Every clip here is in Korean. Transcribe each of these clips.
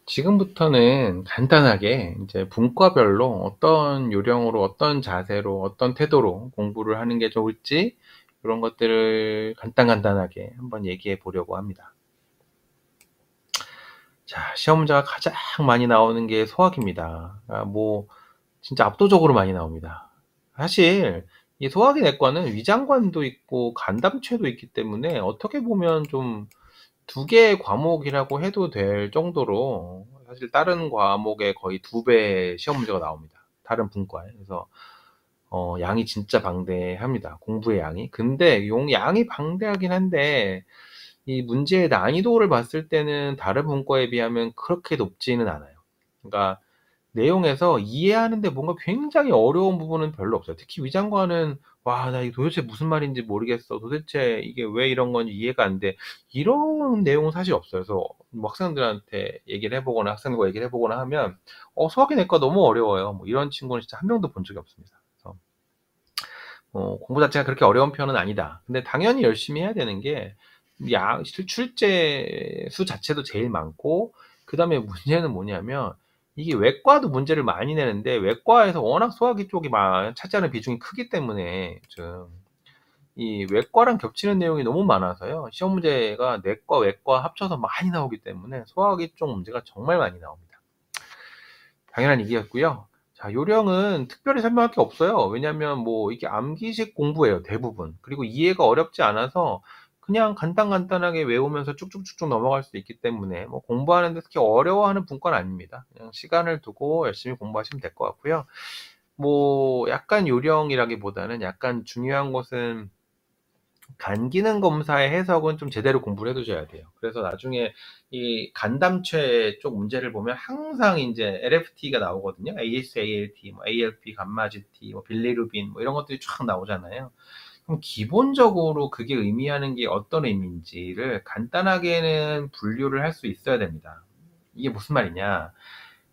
지금부터는 간단하게 이제 분과별로 어떤 요령으로 어떤 자세로 어떤 태도로 공부를 하는 게 좋을지 이런 것들을 간단하게 한번 얘기해 보려고 합니다. 자, 시험 문제가 가장 많이 나오는 게 소학입니다. 진짜 압도적으로 많이 나옵니다. 사실 이 소화기 내과는 위장관도 있고 간담체도 있기 때문에 어떻게 보면 좀 두 개의 과목이라고 해도 될 정도로 사실 다른 과목의 거의 2배 시험 문제가 나옵니다, 다른 분과에. 그래서 양이 진짜 방대합니다, 공부의 양이. 근데 용 양이 방대하긴 한데 이 문제의 난이도를 봤을 때는 다른 분과에 비하면 그렇게 높지는 않아요. 그러니까 내용에서 이해하는데 뭔가 굉장히 어려운 부분은 별로 없어요. 특히 위장관은 '와 나 이게 도대체 무슨 말인지 모르겠어. 도대체 이게 왜 이런 건지 이해가 안 돼.' 이런 내용은 사실 없어요. 그래서 뭐 학생들한테 얘기를 해 보거나 학생들과 얘기를 해 보거나 하면 "수학의 내과 너무 어려워요." 뭐 이런 친구는 진짜 한 명도 본 적이 없습니다. 그래서 공부 자체가 그렇게 어려운 편은 아니다. 근데 당연히 열심히 해야 되는 게 출제 수 자체도 제일 많고, 그다음에 문제는 뭐냐면 이게 외과도 문제를 많이 내는데 외과에서 워낙 소화기 쪽이 차지하는 비중이 크기 때문에 좀 이 외과랑 겹치는 내용이 너무 많아서요. 시험 문제가 내과, 외과 합쳐서 많이 나오기 때문에 소화기 쪽 문제가 정말 많이 나옵니다. 당연한 얘기였고요. 자, 요령은 특별히 설명할 게 없어요. 왜냐면 뭐 이게 암기식 공부예요, 대부분. 그리고 이해가 어렵지 않아서 그냥 간단하게 외우면서 쭉쭉쭉쭉 넘어갈 수 있기 때문에 뭐 공부하는데 특히 어려워하는 분과는 아닙니다. 그냥 시간을 두고 열심히 공부하시면 될 것 같고요. 뭐 약간 요령이라기보다는 약간 중요한 것은 간 기능 검사의 해석은 좀 제대로 공부를 해 두셔야 돼요. 그래서 나중에 이 간담체 쪽 문제를 보면 항상 인제 LFT가 나오거든요. ASALT, 뭐 ALP, 감마GT, 뭐 빌리루빈 뭐 이런 것들이 쫙 나오잖아요. 그럼 기본적으로 그게 의미하는 게 어떤 의미인지를 간단하게는 분류를 할 수 있어야 됩니다. 이게 무슨 말이냐?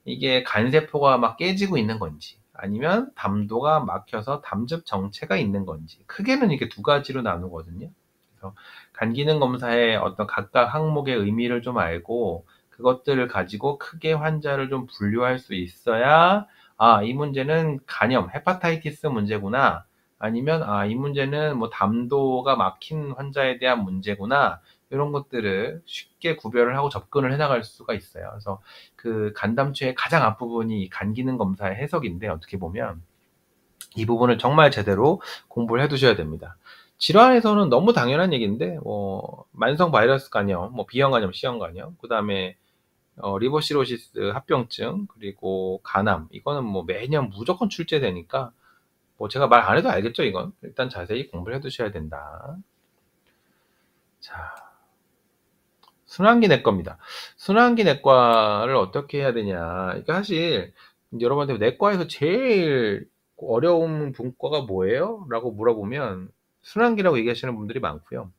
이게 간세포가 막 깨지고 있는 건지, 아니면 담도가 막혀서 담즙 정체가 있는 건지, 크게는 이렇게 두 가지로 나누거든요. 그래서 간 기능 검사의 어떤 각각 항목의 의미를 좀 알고 그것들을 가지고 크게 환자를 좀 분류할 수 있어야, 아, 이 문제는 간염, 헤파타이티스 문제구나. 아니면 이 문제는 뭐 담도가 막힌 환자에 대한 문제구나. 이런 것들을 쉽게 구별을 하고 접근을 해 나갈 수가 있어요. 그래서 그 간담체의 가장 앞부분이 간 기능 검사의 해석인데, 어떻게 보면 이 부분을 정말 제대로 공부를 해 두셔야 됩니다. 질환에서는 너무 당연한 얘기인데 만성 바이러스 간염, 뭐 B형 간염, C형 간염, 그다음에 리버시로시스 합병증, 그리고 간암, 이거는 뭐 매년 무조건 출제되니까 뭐 제가 말 안 해도 알겠죠, 이건. 일단 자세히 공부를 해 두셔야 된다. 자, 순환기 내과입니다. 순환기 내과를 어떻게 해야 되냐. 그러니까 사실 여러분한테 내과에서 제일 어려운 분과가 뭐예요? 라고 물어보면 순환기라고 얘기하시는 분들이 많고요.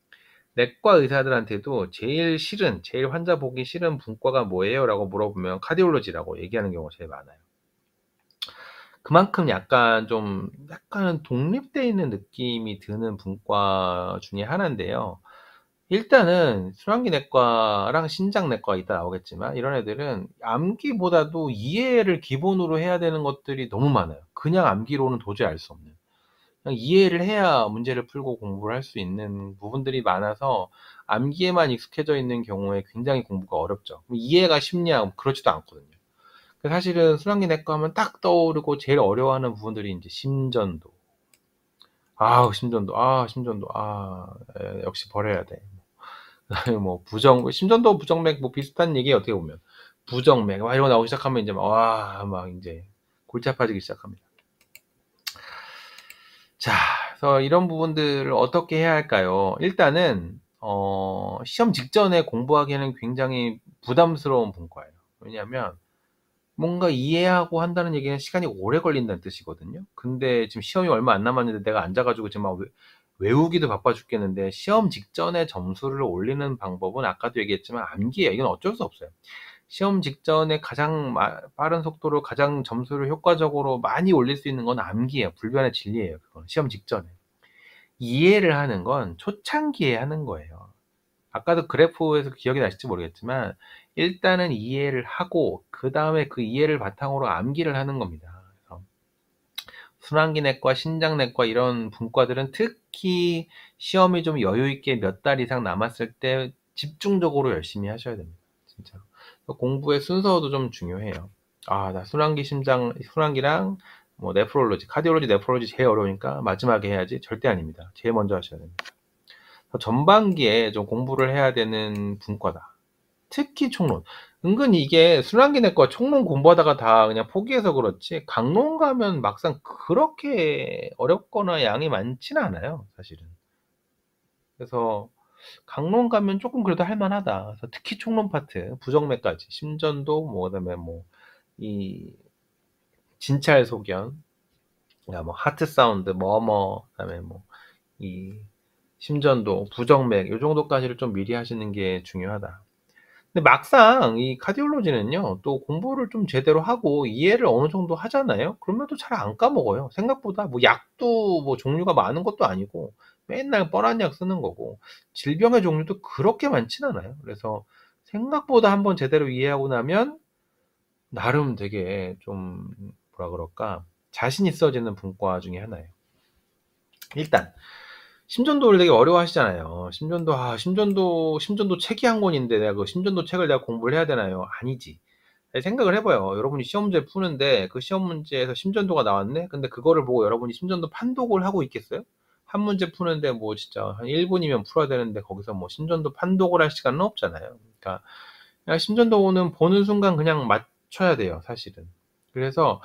내과 의사들한테도 제일 싫은, 제일 환자 보기 싫은 분과가 뭐예요? 라고 물어보면 카디올로지라고 얘기하는 경우가 제일 많아요. 그만큼 약간은 독립되어 있는 느낌이 드는 분과 중에 하나인데요. 일단은 순환기 내과랑 신장내과가 이따 나오겠지만, 이런 애들은 암기보다도 이해를 기본으로 해야 되는 것들이 너무 많아요. 그냥 암기로는 도저히 알 수 없는. 그냥 이해를 해야 문제를 풀고 공부를 할 수 있는 부분들이 많아서 암기에만 익숙해져 있는 경우에 굉장히 공부가 어렵죠. 이해가 쉽냐? 그렇지도 않거든요. 사실은 순환기 내과 하면 딱 떠오르고 제일 어려워하는 부분들이 이제 심전도. 심전도. 역시 버려야 돼. 그다음에 뭐 심전도 부정맥 뭐 비슷한 얘기예요, 어떻게 보면. 부정맥 이런 거 나오기 시작하면 이제 막 이제 골치 아파지기 시작합니다. 자, 그래서 이런 부분들을 어떻게 해야 할까요? 일단은 시험 직전에 공부하기에는 굉장히 부담스러운 분과예요. 왜냐하면 뭔가 이해하고 한다는 얘기는 시간이 오래 걸린다는 뜻이거든요. 근데 지금 시험이 얼마 안 남았는데 내가 앉아 가지고 지금 막 외우기도 바빠 죽겠는데, 시험 직전에 점수를 올리는 방법은 아까도 얘기했지만 암기예요. 이건 어쩔 수 없어요. 시험 직전에 가장 빠른 속도로 가장 점수를 효과적으로 많이 올릴 수 있는 건 암기예요. 불변의 진리예요, 그건. 시험 직전에. 이해를 하는 건 초창기에 하는 거예요. 아까도 그래프에서 기억이 나실지 모르겠지만 일단은 이해를 하고 그 다음에 그 이해를 바탕으로 암기를 하는 겁니다. 그래서 순환기내과, 신장내과 이런 분과들은 특히 시험이 좀 여유 있게 몇 달 이상 남았을 때 집중적으로 열심히 하셔야 됩니다. 진짜. 공부의 순서도 좀 중요해요. 나 순환기, 심장, 순환기랑 뭐 네프롤로지, 카디올로지, 네프롤로지 제일 어려우니까 마지막에 해야지. 절대 아닙니다. 제일 먼저 하셔야 됩니다. 전반기에 좀 공부를 해야 되는 분과다. 특히 총론. 은근히 이게 순환기내과 총론 공부하다가 다 그냥 포기해서 그렇지, 강론 가면 막상 그렇게 어렵거나 양이 많지는 않아요, 사실은. 그래서 강론 가면 조금 그래도 할만하다. 그래서 특히 총론 파트, 부정맥까지, 심전도, 뭐, 그다음에 뭐, 이 진찰 소견, 뭐 하트 사운드, 그다음에 뭐, 이 심전도, 부정맥, 요 정도까지를 좀 미리 하시는 게 중요하다. 근데 막상 이 카디올로지는요, 또 공부를 좀 제대로 하고 이해를 어느 정도 하잖아요? 그러면 또 잘 안 까먹어요. 생각보다 뭐 약도 뭐 종류가 많은 것도 아니고 맨날 뻔한 약 쓰는 거고, 질병의 종류도 그렇게 많진 않아요. 그래서 생각보다 한번 제대로 이해하고 나면 나름 되게 좀 뭐라 그럴까, 자신 있어지는 분과 중에 하나예요. 일단 심전도를 되게 어려워하시잖아요. 심전도 책이 한 권인데 내가 그 심전도 책을 내가 공부를 해야 되나요? 아니지. 생각을 해봐요. 여러분이 시험 문제 푸는데 그 시험 문제에서 심전도가 나왔네? 근데 그거를 보고 여러분이 심전도 판독을 하고 있겠어요? 한 문제 푸는데 뭐 진짜 한 1분이면 풀어야 되는데 거기서 뭐 심전도 판독을 할 시간은 없잖아요. 그러니까 그냥 심전도는 보는 순간 그냥 맞춰야 돼요, 사실은. 그래서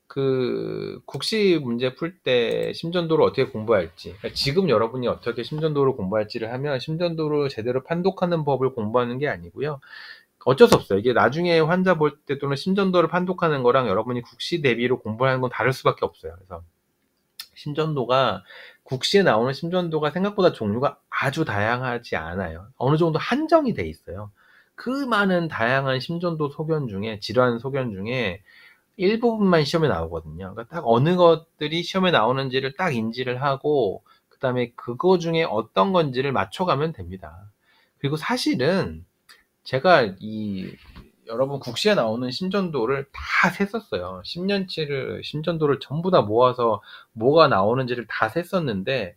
그 국시 문제 풀 때 심전도를 어떻게 공부할지, 그러니까 지금 여러분이 어떻게 심전도를 공부할지를 하면 심전도를 제대로 판독하는 법을 공부하는 게 아니고요. 어쩔 수 없어요. 이게 나중에 환자 볼 때 또는 심전도를 판독하는 거랑 여러분이 국시 대비로 공부하는 건 다를 수밖에 없어요. 그래서 심전도가, 국시에 나오는 심전도가 생각보다 종류가 아주 다양하지 않아요. 어느 정도 한정이 돼 있어요. 그 많은 다양한 심전도 소견 중에, 질환 소견 중에 일부분만 시험에 나오거든요. 그러니까 딱 어느 것들이 시험에 나오는지를 딱 인지를 하고 그 다음에 그거 중에 어떤 건지를 맞춰가면 됩니다. 그리고 사실은 제가 여러분 국시에 나오는 심전도를 다 셌었어요. 10년치를 심전도를 전부 다 모아서 뭐가 나오는지를 다 셌었는데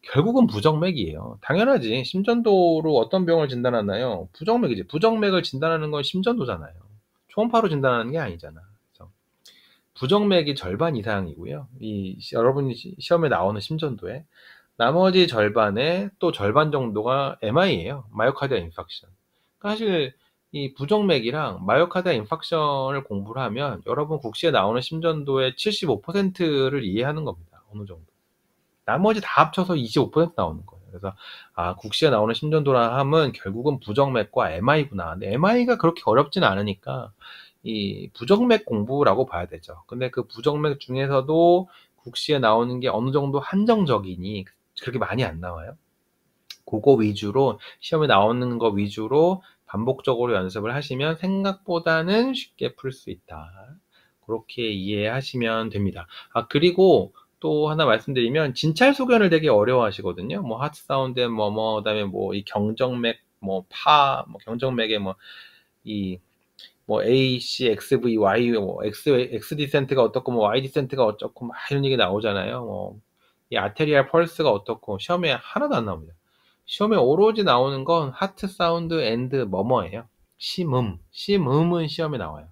결국은 부정맥이에요. 당연하지. 심전도로 어떤 병을 진단하나요? 부정맥이지. 부정맥을 진단하는 건 심전도잖아요. 초음파로 진단하는 게 아니잖아. 그래서 부정맥이 절반 이상이고요. 여러분이 시험에 나오는 심전도에 나머지 절반의 또 절반 정도가 MI예요. 마이오카디아 인팍션. 사실 이 부정맥이랑 마이오카디아 인팍션을 공부를 하면 여러분 국시에 나오는 심전도의 75%를 이해하는 겁니다. 어느 정도. 나머지 다 합쳐서 25% 나오는 거예요. 그래서 국시에 나오는 심전도라 함은 결국은 부정맥과 MI구나. 근데 MI가 그렇게 어렵지는 않으니까 이 부정맥 공부라고 봐야 되죠. 근데 그 부정맥 중에서도 국시에 나오는 게 어느 정도 한정적이니 그렇게 많이 안 나와요. 그거 위주로, 시험에 나오는 거 위주로 반복적으로 연습을 하시면 생각보다는 쉽게 풀 수 있다. 그렇게 이해하시면 됩니다. 그리고 또 하나 말씀드리면 진찰 소견을 되게 어려워하시거든요. 뭐 하트 사운드 그다음에 뭐 이 경정맥 경정맥에 A, C, X, V, Y, X 디센트가 어떻고, Y 디센트가 어쩌고, 이런 얘기 나오잖아요. 이 아테리얼 펄스가 어떻고, 시험에 하나도 안 나옵니다. 시험에 오로지 나오는 건 하트 사운드 앤드 뭐뭐예요. 심음은 시험에 나와요.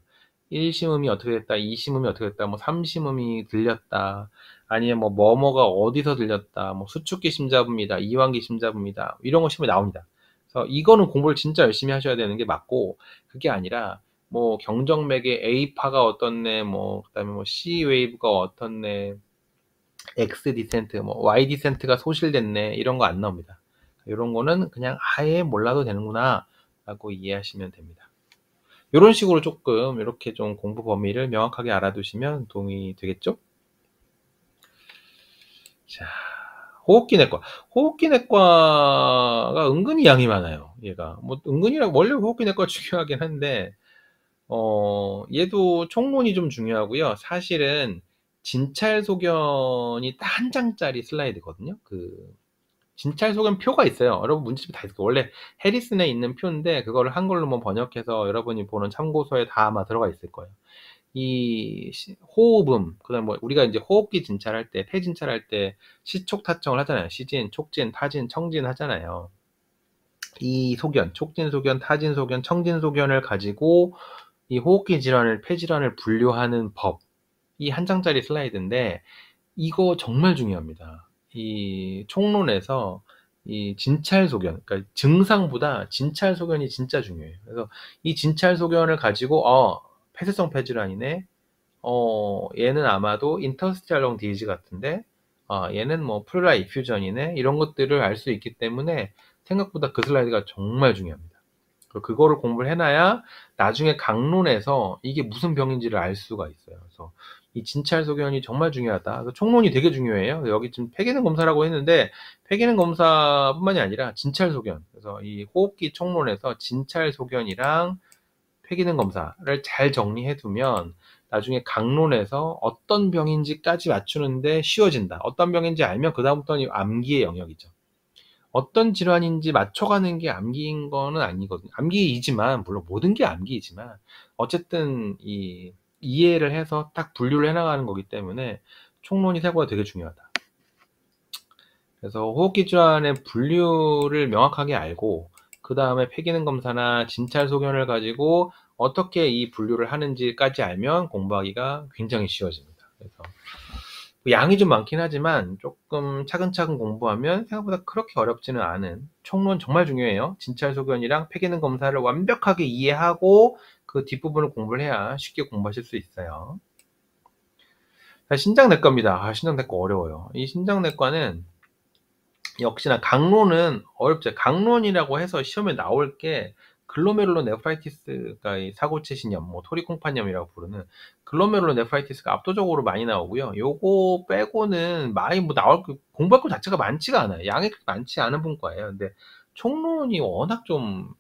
1심음이 어떻게 됐다, 2심음이 어떻게 됐다, 3심음이 들렸다, 아니면 뭐뭐가 어디서 들렸다, 수축기 심잡음이다, 이완기 심잡음이다, 이런 거 시험에 나옵니다. 그래서 이거는 공부를 진짜 열심히 하셔야 되는 게 맞고, 그게 아니라 경정맥의 A파가 어떻네, 그다음에 C 웨이브가 어떻네, X 디센트, Y 디센트가 소실됐네, 이런 거 안 나옵니다. 이런 거는 그냥 아예 몰라도 되는구나 라고 이해하시면 됩니다. 이런 식으로 조금 이렇게 좀 공부 범위를 명확하게 알아두시면 도움이 되겠죠? 자, 호흡기내과가 은근히 양이 많아요. 얘가 원래 호흡기내과 중요하긴 한데 얘도 총론이 좀 중요하고요. 사실은 진찰 소견이 딱 한 장짜리 슬라이드거든요. 진찰소견표가 있어요. 여러분 문제집 다 있어요. 원래 해리슨에 있는 표인데 그거를 한글로 뭐 번역해서 여러분이 보는 참고서에 다 아마 들어가 있을 거예요. 이 호흡음, 그다음 뭐 우리가 이제 호흡기 진찰할 때, 폐 진찰할 때 시촉 타청을 하잖아요. 시진, 촉진, 타진, 청진 하잖아요. 이 소견, 촉진 소견, 타진 소견, 청진 소견을 가지고 이 호흡기 질환을, 폐 질환을 분류하는 법. 이 한 장짜리 슬라이드인데 이거 정말 중요합니다. 이 총론에서 이 진찰 소견, 그러니까 증상보다 진찰 소견이 진짜 중요해요. 그래서 이 진찰 소견을 가지고 폐쇄성 폐질환이네. 얘는 아마도 인터스티얼 롱 디지즈 같은데, 얘는 뭐 플루랄 이퓨전이네. 이런 것들을 알 수 있기 때문에 생각보다 그 슬라이드가 정말 중요합니다. 그거를 공부를 해놔야 나중에 강론에서 이게 무슨 병인지를 알 수가 있어요. 그래서 이 진찰 소견이 정말 중요하다. 총론이 되게 중요해요. 여기 지금 폐기능 검사라고 했는데 폐기능 검사뿐만이 아니라 진찰 소견. 그래서 이 호흡기 총론에서 진찰 소견이랑 폐기능 검사를 잘 정리해 두면 나중에 강론에서 어떤 병인지까지 맞추는데 쉬워진다. 어떤 병인지 알면 그다음부터는 암기의 영역이죠. 어떤 질환인지 맞춰가는 게 암기인 거는 아니거든요. 암기이지만, 물론 모든 게 암기이지만, 어쨌든 이해를 해서 딱 분류를 해나가는 거기 때문에 총론이 생각보다 되게 중요하다. 그래서 호흡기 질환의 분류를 명확하게 알고, 그 다음에 폐기능 검사나 진찰 소견을 가지고 어떻게 이 분류를 하는지까지 알면 공부하기가 굉장히 쉬워집니다. 그래서 양이 좀 많긴 하지만 조금 차근차근 공부하면 생각보다 그렇게 어렵지는 않은, 총론 정말 중요해요. 진찰 소견이랑 폐기능 검사를 완벽하게 이해하고 그 뒷부분을 공부를 해야 쉽게 공부하실 수 있어요. 신장내과입니다. 신장내과 어려워요. 이 신장내과는 역시나 강론은 어렵죠. 강론이라고 해서 시험에 나올 게 글로메룰로 네프라이티스가 이 사고체신염, 뭐 토리콩판염이라고 부르는 글로메룰로 네프라이티스가 압도적으로 많이 나오고요. 요거 빼고는 많이 뭐 나올 공부할 거 자체가 많지가 않아요. 양이 많지 않은 분과예요. 근데 총론이 워낙 좀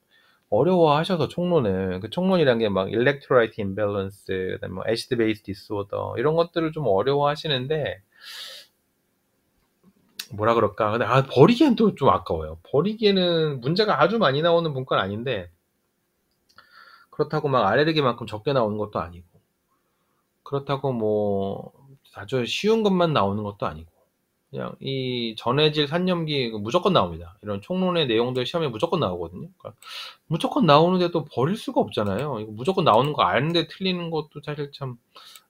어려워하셔서 총론을, 그 총론이란 게 막 일렉트로라이트 임밸런스, 그다음에 뭐 애시드 베이스 디스오더 이런 것들을 좀 어려워하시는데 뭐라 그럴까. 근데 버리기엔 또 좀 아까워요. 버리기에는 문제가 아주 많이 나오는 분과는 아닌데 그렇다고 막 알레르기만큼 적게 나오는 것도 아니고 그렇다고 뭐 아주 쉬운 것만 나오는 것도 아니고 그냥 이 전해질 산염기 무조건 나옵니다. 이런 총론의 내용들 시험에 무조건 나오거든요. 그러니까 무조건 나오는데 또 버릴 수가 없잖아요. 이거 무조건 나오는 거 아는데 틀리는 것도 사실 참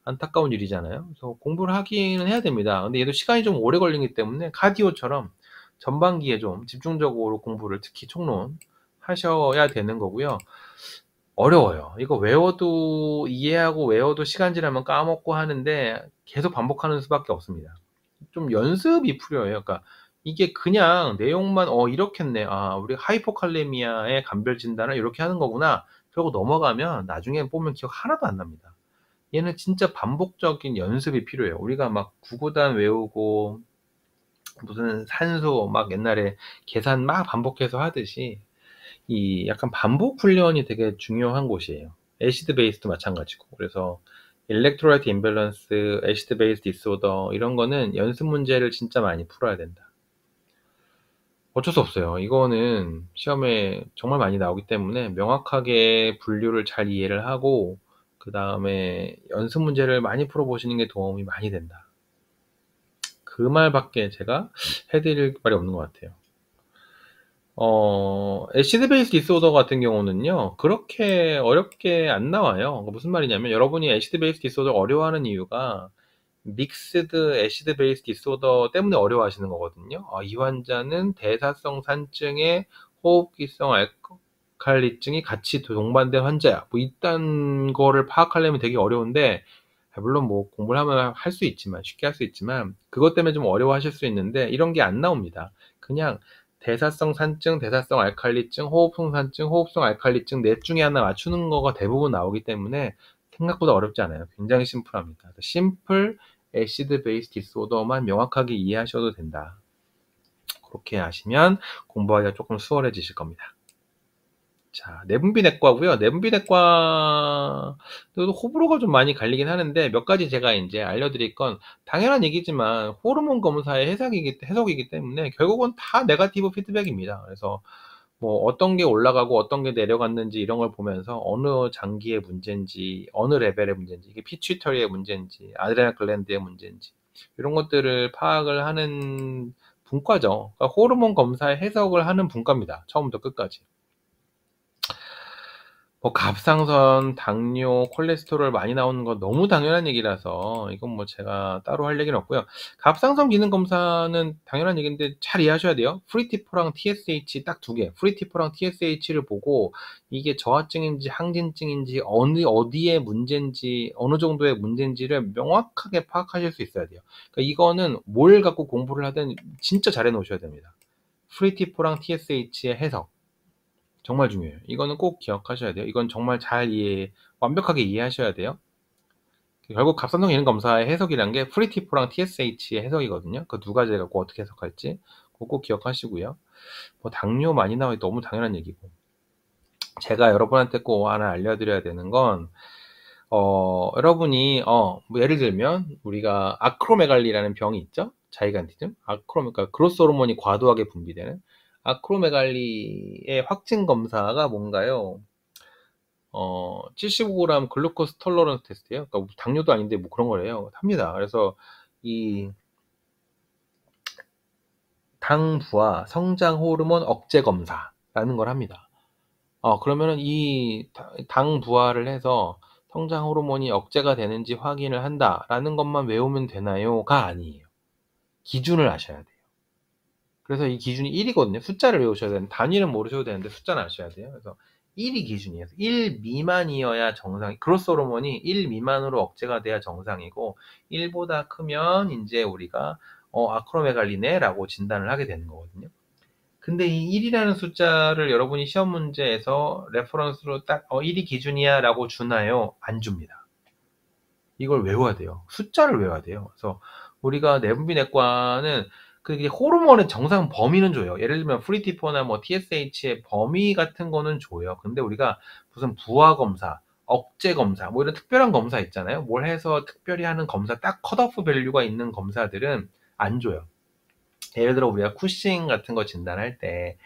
안타까운 일이잖아요. 그래서 공부를 하기는 해야 됩니다. 근데 얘도 시간이 좀 오래 걸리기 때문에 카디오처럼 전반기에 좀 집중적으로 공부를, 특히 총론 하셔야 되는 거고요. 어려워요. 이거 외워도, 이해하고 외워도 시간 지나면 까먹고 하는데 계속 반복하는 수밖에 없습니다. 좀 연습이 필요해요. 그러니까 이게 그냥 내용만 이렇겠네. 우리 하이포칼레미아의 감별 진단을 이렇게 하는 거구나. 그러고 넘어가면 나중에 보면 기억 하나도 안 납니다. 얘는 진짜 반복적인 연습이 필요해요. 우리가 막 구구단 외우고 무슨 산소 막 옛날에 계산 막 반복해서 하듯이 이 약간 반복 훈련이 되게 중요한 곳이에요. 애시드 베이스도 마찬가지고. 그래서 일렉트로라이트 임밸런스, 애시드 베이스 디스오더 이런 거는 연습 문제를 진짜 많이 풀어야 된다. 어쩔 수 없어요. 이거는 시험에 정말 많이 나오기 때문에 명확하게 분류를 잘 이해를 하고 그 다음에 연습 문제를 많이 풀어보시는 게 도움이 많이 된다. 그 말밖에 제가 해드릴 말이 없는 것 같아요. 애시드 베이스 디스오더 같은 경우는요, 그렇게 어렵게 안 나와요. 무슨 말이냐면, 여러분이 애시드 베이스 디스오더 어려워하는 이유가, 믹스드 애시드 베이스 디스오더 때문에 어려워하시는 거거든요. 이 환자는 대사성 산증에 호흡기성 알칼리증이 같이 동반된 환자야. 뭐, 이딴 거를 파악하려면 되게 어려운데, 물론 뭐 공부를 하면 할 수 있지만, 쉽게 할 수 있지만, 그것 때문에 좀 어려워하실 수 있는데, 이런 게 안 나옵니다. 그냥 대사성 산증, 대사성 알칼리증, 호흡성 산증, 호흡성 알칼리증 넷 중에 하나 맞추는 거가 대부분 나오기 때문에 생각보다 어렵지 않아요. 굉장히 심플합니다. 심플 애시드 베이스 디스오더만 명확하게 이해하셔도 된다. 그렇게 하시면 공부하기가 조금 수월해지실 겁니다. 자, 내분비내과고요. 내분비내과도 호불호가 좀 많이 갈리긴 하는데 몇 가지 제가 이제 알려드릴 건 당연한 얘기지만 호르몬 검사의 해석이기 때문에 결국은 다 네거티브 피드백입니다. 그래서 뭐 어떤 게 올라가고 어떤 게 내려갔는지 이런 걸 보면서 어느 장기의 문제인지 어느 레벨의 문제인지 이게 피튜터리의 문제인지 아드레날 글랜드의 문제인지 이런 것들을 파악을 하는 분과죠. 그러니까 호르몬 검사의 해석을 하는 분과입니다. 처음부터 끝까지. 뭐 갑상선, 당뇨, 콜레스테롤 많이 나오는 건 너무 당연한 얘기라서 이건 뭐 제가 따로 할 얘기는 없고요. 갑상선 기능 검사는 당연한 얘기인데 잘 이해하셔야 돼요. 프리티포랑 TSH 딱 두 개. 프리티포랑 TSH를 보고 이게 저하증인지 항진증인지 어디에 문제인지 어느 정도의 문제인지를 명확하게 파악하실 수 있어야 돼요. 그러니까 이거는 뭘 갖고 공부를 하든 진짜 잘해 놓으셔야 됩니다. 프리티포랑 TSH의 해석. 정말 중요해요. 이거는 꼭 기억하셔야 돼요. 이건 정말 완벽하게 이해하셔야 돼요. 결국 갑상선 기능 검사의 해석이란 게 프리티포랑 TSH의 해석이거든요. 그 두 가지를 갖고 어떻게 해석할지 그거 꼭 기억하시고요. 뭐 당뇨 많이 나와도 너무 당연한 얘기고. 제가 여러분한테 꼭 하나 알려드려야 되는 건 여러분이 뭐 예를 들면 우리가 아크로메갈리라는 병이 있죠. 자이간티즘, 그러니까 그로스 호르몬이 과도하게 분비되는 아크로메갈리의 확진 검사가 뭔가요? 75g 글루코스 톨러런스 테스트예요. 그러니까 당뇨도 아닌데 뭐 그런 거래요. 합니다. 그래서 이 당부와 성장 호르몬 억제 검사라는 걸 합니다. 그러면은 이 당 부하를 해서 성장 호르몬이 억제가 되는지 확인을 한다라는 것만 외우면 되나요?가 아니에요. 기준을 아셔야 돼요. 그래서 이 기준이 1이거든요. 숫자를 외우셔야 되는데 단위는 모르셔도 되는데 숫자는 아셔야 돼요. 그래서 1이 기준이에요. 1 미만이어야 정상, 그로스 호르몬이 1 미만으로 억제가 돼야 정상이고 1보다 크면 이제 우리가 아크로메갈리네 라고 진단을 하게 되는 거거든요. 근데 이 1이라는 숫자를 여러분이 시험 문제에서 레퍼런스로 딱 1이 기준이야 라고 주나요? 안 줍니다. 이걸 외워야 돼요. 숫자를 외워야 돼요. 그래서 우리가 내분비내과는 그게 호르몬의 정상 범위는 줘요. 예를 들면 프리티포나 뭐 TSH의 범위 같은 거는 줘요. 근데 우리가 무슨 부하 검사, 억제 검사, 뭐 이런 특별한 검사 있잖아요. 뭘 해서 특별히 하는 검사, 딱 컷오프 밸류가 있는 검사들은 안 줘요. 예를 들어 우리가 쿠싱 같은 거 진단할 때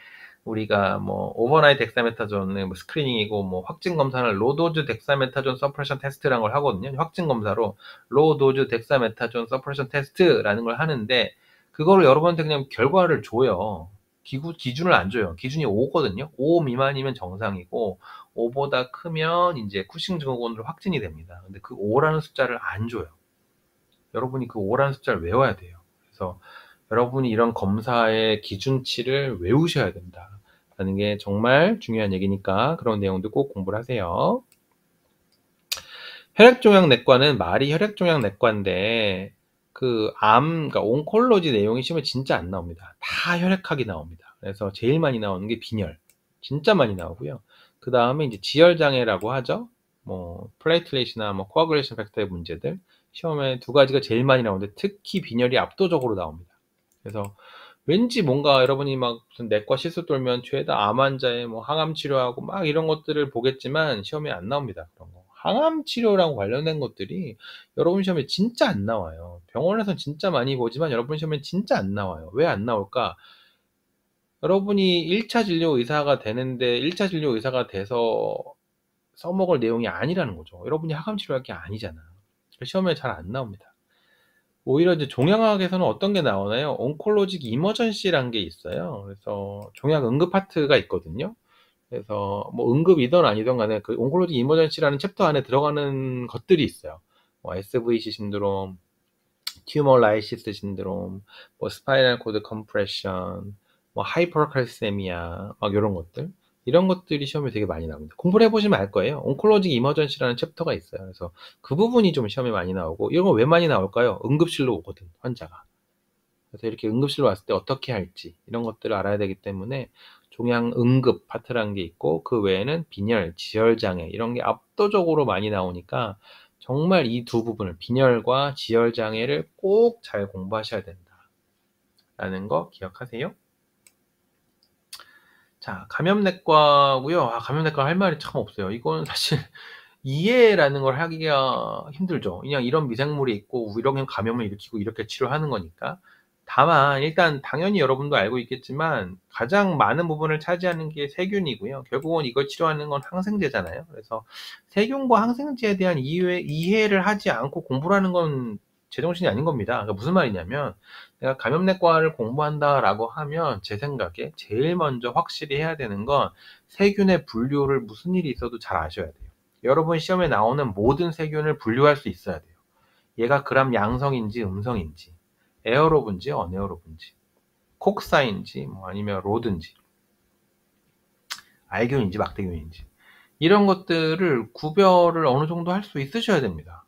우리가 뭐 오버나이트 덱사메타존의 뭐 스크리닝이고 뭐 확진 검사는 로도즈 덱사메타존 서프레션 테스트라는 걸 하거든요. 확진 검사로 로도즈 덱사메타존 서프레션 테스트라는 걸 하는데 그거를 여러분한테 그냥 결과를 줘요. 기준을 안 줘요. 기준이 5거든요. 5 미만이면 정상이고 5보다 크면 이제 쿠싱 증후군으로 확진이 됩니다. 근데 그 5라는 숫자를 안 줘요. 여러분이 그 5라는 숫자를 외워야 돼요. 그래서 여러분이 이런 검사의 기준치를 외우셔야 된다. 라는 게 정말 중요한 얘기니까 그런 내용도 꼭 공부를 하세요. 혈액종양내과는 말이 혈액종양내과인데 그러니까 온콜로지 내용이 시험에 진짜 안 나옵니다. 다 혈액학이 나옵니다. 그래서 제일 많이 나오는 게 빈혈. 진짜 많이 나오고요. 그 다음에 이제 지혈장애라고 하죠. 뭐 플레이틀렛이나 뭐 코아굴레이션 팩터의 문제들. 시험에 두 가지가 제일 많이 나오는데 특히 빈혈이 압도적으로 나옵니다. 그래서 왠지 뭔가 여러분이 막 무슨 내과 실수 떨면 죄다 암 환자의 뭐 항암 치료하고 막 이런 것들을 보겠지만 시험에 안 나옵니다. 그런 거. 항암 치료랑 관련된 것들이 여러분 시험에 진짜 안 나와요. 병원에서 진짜 많이 보지만 여러분 시험에 진짜 안 나와요. 왜 안 나올까? 여러분이 1차 진료 의사가 되는데 1차 진료 의사가 돼서 써먹을 내용이 아니라는 거죠. 여러분이 항암 치료할 게 아니잖아. 시험에 잘 안 나옵니다. 오히려 이제 종양학에서는 어떤 게 나오나요? 온콜로직 이머전시라는 게 있어요. 그래서 종양 응급 파트가 있거든요. 그래서 뭐 응급이든 아니든 간에 그 온콜로직 이머전시라는 챕터 안에 들어가는 것들이 있어요. 뭐 SVC 신드롬, 튜머 라이시스 신드롬, 뭐 스파이널 코드 컴프레션, 뭐 하이퍼칼세미아 막 이런 것들. 이런 것들이 시험에 되게 많이 나옵니다. 공부를 해보시면 알 거예요. 온콜로직 이머전시라는 챕터가 있어요. 그래서 그 부분이 좀 시험에 많이 나오고 이런 거 왜 많이 나올까요? 응급실로 오거든 환자가. 그래서 이렇게 응급실로 왔을 때 어떻게 할지 이런 것들을 알아야 되기 때문에 종양 응급 파트라는 게 있고 그 외에는 빈혈, 지혈장애 이런 게 압도적으로 많이 나오니까 정말 이 두 부분을 빈혈과 지혈장애를 꼭 잘 공부하셔야 된다라는 거 기억하세요. 자, 감염내과고요. 감염내과 할 말이 참 없어요. 이거는 사실 이해라는 걸 하기가 힘들죠. 그냥 이런 미생물이 있고 이런 감염을 일으키고 이렇게 치료하는 거니까. 다만 일단 당연히 여러분도 알고 있겠지만 가장 많은 부분을 차지하는 게 세균이고요. 결국은 이걸 치료하는 건 항생제잖아요. 그래서 세균과 항생제에 대한 이해를 하지 않고 공부를 하는 건 제정신이 아닌 겁니다. 그러니까 무슨 말이냐면 내가 감염내과를 공부한다라고 하면 제 생각에 제일 먼저 확실히 해야 되는 건 세균의 분류를 무슨 일이 있어도 잘 아셔야 돼요. 여러분 시험에 나오는 모든 세균을 분류할 수 있어야 돼요. 얘가 그람 양성인지 음성인지, 에어로브인지 어네어로브인지, 콕사인지 뭐 아니면 로드인지, 알균인지 막대균인지 이런 것들을 구별을 어느 정도 할 수 있으셔야 됩니다.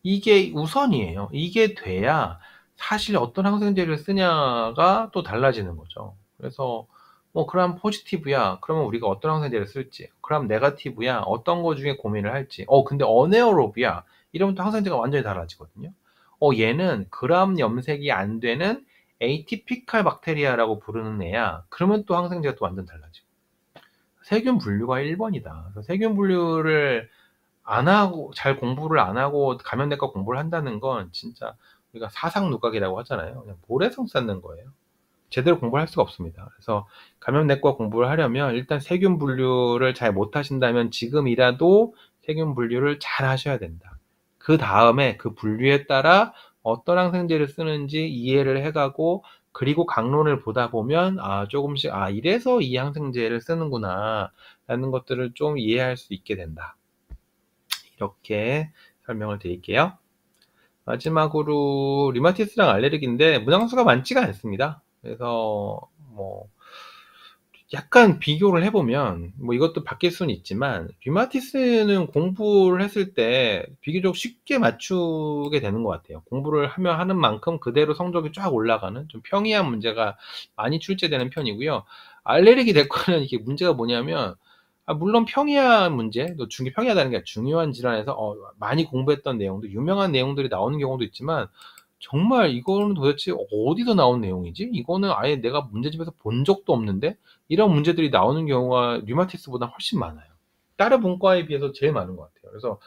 이게 우선이에요. 이게 돼야 사실 어떤 항생제를 쓰냐가 또 달라지는 거죠. 그래서 뭐 그람 포지티브야. 그러면 우리가 어떤 항생제를 쓸지. 그람 네거티브야. 어떤 거 중에 고민을 할지. 근데 어네어로브야. 이러면 또 항생제가 완전히 달라지거든요. 얘는 그람 염색이 안 되는 에이티피칼 박테리아라고 부르는 애야. 그러면 또 항생제가 또 완전 달라지고. 세균 분류가 1번이다. 세균 분류를 안 하고 잘 공부를 안 하고 감염내과 공부를 한다는 건 진짜 우리가 사상누각이라고 하잖아요. 그냥 모래성 쌓는 거예요. 제대로 공부를 할 수가 없습니다. 그래서 감염내과 공부를 하려면 일단 세균 분류를 잘 못하신다면 지금이라도 세균 분류를 잘 하셔야 된다. 그 다음에 그 분류에 따라 어떤 항생제를 쓰는지 이해를 해가고 그리고 강론을 보다 보면 조금씩 이래서 이 항생제를 쓰는구나 라는 것들을 좀 이해할 수 있게 된다. 이렇게 설명을 드릴게요. 마지막으로 류마티스랑 알레르기인데 문항수가 많지가 않습니다. 그래서 뭐 약간 비교를 해보면 뭐 이것도 바뀔 수는 있지만 류마티스는 공부를 했을 때 비교적 쉽게 맞추게 되는 것 같아요. 공부를 하면 하는 만큼 그대로 성적이 쫙 올라가는 좀 평이한 문제가 많이 출제되는 편이고요. 알레르기 내과는 이게 문제가 뭐냐면 물론 평이한 문제, 또 평이하다는 게 중요한 질환에서 많이 공부했던 내용들, 유명한 내용들이 나오는 경우도 있지만 정말 이거는 도대체 어디서 나온 내용이지? 이거는 아예 내가 문제집에서 본 적도 없는데? 이런 문제들이 나오는 경우가 류마티스보다 훨씬 많아요. 다른 분과에 비해서 제일 많은 것 같아요. 그래서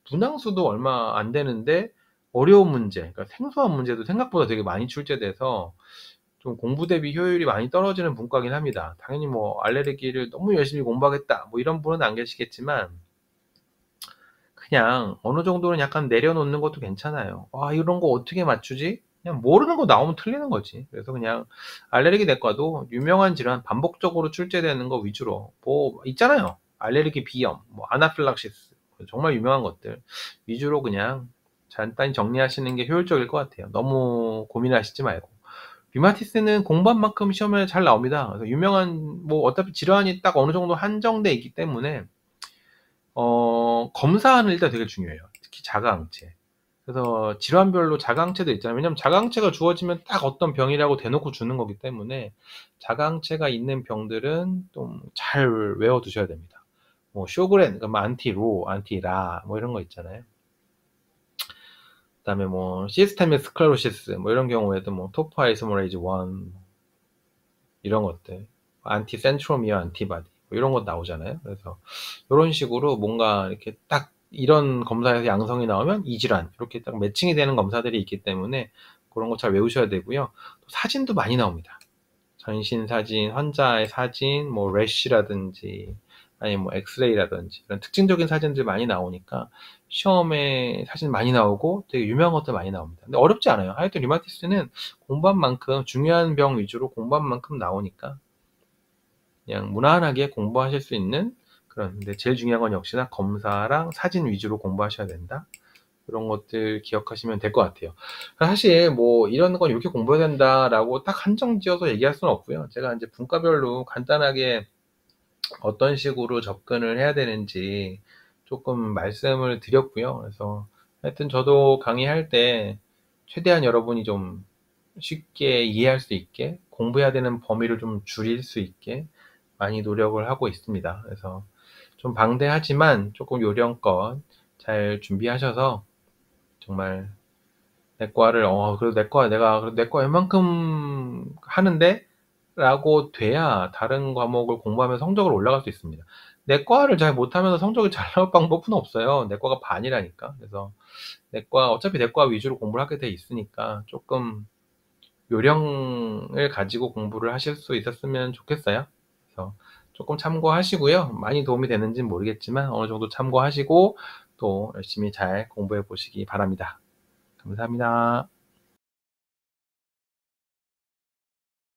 분항수도 얼마 안 되는데 어려운 문제, 그러니까 생소한 문제도 생각보다 되게 많이 출제돼서 좀 공부 대비 효율이 많이 떨어지는 분과긴 합니다. 당연히 뭐 알레르기를 너무 열심히 공부하겠다 뭐 이런 분은 안 계시겠지만 그냥 어느 정도는 약간 내려놓는 것도 괜찮아요. 이런 거 어떻게 맞추지? 그냥 모르는 거 나오면 틀리는 거지. 그래서 그냥 알레르기 내과도 유명한 질환 반복적으로 출제되는 거 위주로 뭐 있잖아요. 알레르기 비염, 뭐 아나필락시스 정말 유명한 것들 위주로 그냥 간단히 정리하시는 게 효율적일 것 같아요. 너무 고민하시지 말고. 류마티스는 공부한 만큼 시험에 잘 나옵니다. 그래서 유명한 뭐 어차피 질환이 딱 어느 정도 한정돼 있기 때문에 검사는 일단 되게 중요해요. 특히 자가항체. 그래서 질환별로 자가항체도 있잖아요. 왜냐면 자가항체가 주어지면 딱 어떤 병이라고 대놓고 주는 거기 때문에 자가항체가 있는 병들은 좀 잘 외워두셔야 됩니다. 뭐 쇼그렌, 그러니까 안티로, 안티라 뭐 이런 거 있잖아요. 그다음에 뭐 시스테믹 스클로시스 뭐 이런 경우에도 뭐 토프 아이소머레이즈 1 이런 것들, 안티 센트로미어 안티바디 뭐 이런 것 나오잖아요. 그래서 이런 식으로 뭔가 이렇게 딱 이런 검사에서 양성이 나오면 이 질환 이렇게 딱 매칭이 되는 검사들이 있기 때문에 그런 거 잘 외우셔야 되고요. 사진도 많이 나옵니다. 전신 사진, 환자의 사진, 뭐 래쉬라든지 아니 뭐 엑스레이라든지 이런 특징적인 사진들 많이 나오니까 시험에 사진 많이 나오고 되게 유명한 것들 많이 나옵니다. 근데 어렵지 않아요. 하여튼 류마티스는 공부한 만큼 중요한 병 위주로 공부한 만큼 나오니까 그냥 무난하게 공부하실 수 있는 그런. 근데 제일 중요한 건 역시나 검사랑 사진 위주로 공부하셔야 된다. 그런 것들 기억하시면 될 것 같아요. 사실 뭐 이런 건 이렇게 공부해야 된다라고 딱 한정 지어서 얘기할 수는 없고요. 제가 이제 분과별로 간단하게 어떤 식으로 접근을 해야 되는지 조금 말씀을 드렸고요. 그래서 하여튼 저도 강의할 때 최대한 여러분이 좀 쉽게 이해할 수 있게 공부해야 되는 범위를 좀 줄일 수 있게 많이 노력을 하고 있습니다. 그래서 좀 방대하지만 조금 요령껏 잘 준비하셔서 정말 내과를 그래도 내과 내가 그래도 내과 웬만큼 하는데 라고 돼야 다른 과목을 공부하면 성적을 올라갈 수 있습니다. 내과를 잘 못하면서 성적이 잘 나올 방법은 없어요. 내과가 반이라니까. 그래서 어차피 내과 위주로 공부를 하게 돼 있으니까 조금 요령을 가지고 공부를 하실 수 있었으면 좋겠어요. 그래서 조금 참고하시고요. 많이 도움이 되는지는 모르겠지만 어느 정도 참고하시고 또 열심히 잘 공부해 보시기 바랍니다. 감사합니다.